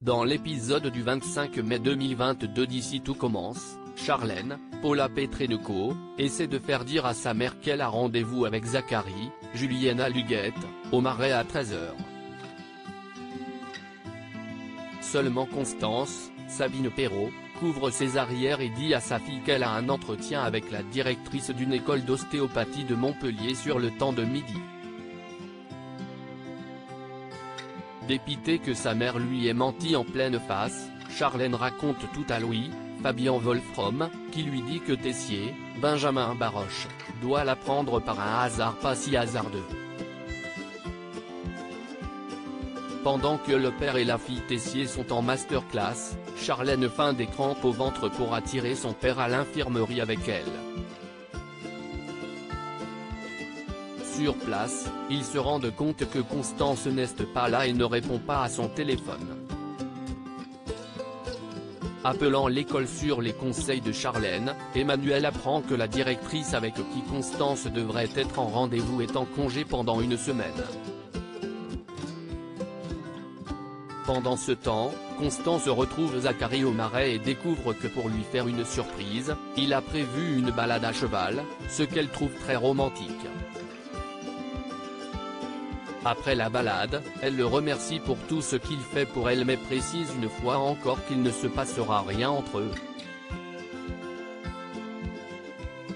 Dans l'épisode du 25 mai 2022 d'Ici tout commence, Charlène, Paula Petrenko, essaie de faire dire à sa mère qu'elle a rendez-vous avec Zachary, Juliana Luguette, au Marais à 13h. Seulement Constance, Sabine Perrault, couvre ses arrières et dit à sa fille qu'elle a un entretien avec la directrice d'une école d'ostéopathie de Montpellier sur le temps de midi. Dépité que sa mère lui ait menti en pleine face, Charlène raconte tout à Louis, Fabien Wolfrom, qui lui dit que Tessier, Benjamin Baroche, doit la prendre par un hasard pas si hasardeux. Pendant que le père et la fille Tessier sont en masterclass, Charlène feint des crampes au ventre pour attirer son père à l'infirmerie avec elle. Sur place, ils se rendent compte que Constance n'est pas là et ne répond pas à son téléphone. Appelant l'école sur les conseils de Charlène, Emmanuel apprend que la directrice avec qui Constance devrait être en rendez-vous est en congé pendant une semaine. Pendant ce temps, Constance retrouve Zachary au Marais et découvre que pour lui faire une surprise, il a prévu une balade à cheval, ce qu'elle trouve très romantique. Après la balade, elle le remercie pour tout ce qu'il fait pour elle mais précise une fois encore qu'il ne se passera rien entre eux.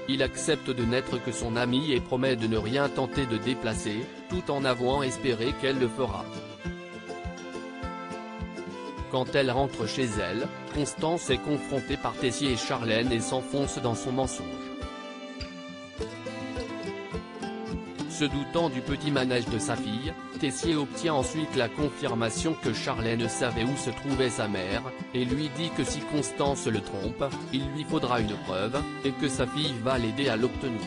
Il accepte de n'être que son ami et promet de ne rien tenter de déplacer, tout en avouant espérer qu'elle le fera. Quand elle rentre chez elle, Constance est confrontée par Tessier et Charlène et s'enfonce dans son mensonge. Se doutant du petit manège de sa fille, Tessier obtient ensuite la confirmation que Charlène savait où se trouvait sa mère, et lui dit que si Constance le trompe, il lui faudra une preuve, et que sa fille va l'aider à l'obtenir.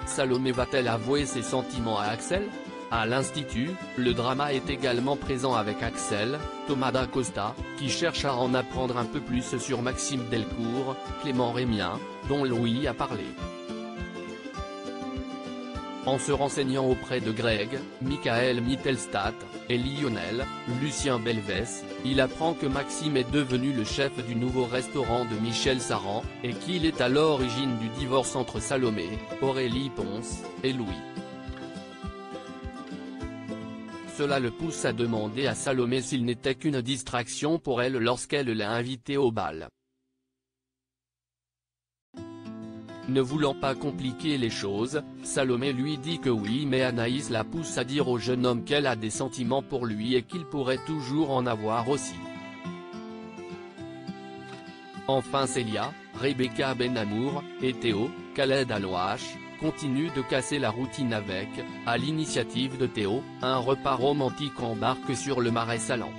Salomé va-t-elle avouer ses sentiments à Axel ? À l'Institut, le drama est également présent avec Axel, Thomas Dacosta, qui cherche à en apprendre un peu plus sur Maxime Delcourt, Clément Rémien, dont Louis a parlé. En se renseignant auprès de Greg, Michael Mittelstadt, et Lionel, Lucien Belvès, il apprend que Maxime est devenu le chef du nouveau restaurant de Michel Saran, et qu'il est à l'origine du divorce entre Salomé, Aurélie Ponce, et Louis. Cela le pousse à demander à Salomé s'il n'était qu'une distraction pour elle lorsqu'elle l'a invité au bal. Ne voulant pas compliquer les choses, Salomé lui dit que oui mais Anaïs la pousse à dire au jeune homme qu'elle a des sentiments pour lui et qu'il pourrait toujours en avoir aussi. Enfin Célia, Rebecca Benamour, et Théo, Khaled Alouache, continuent de casser la routine avec, à l'initiative de Théo, un repas romantique en barque sur le Marais salant.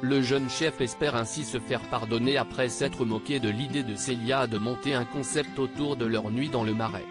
Le jeune chef espère ainsi se faire pardonner après s'être moqué de l'idée de Célia de monter un concept autour de leur nuit dans le Marais.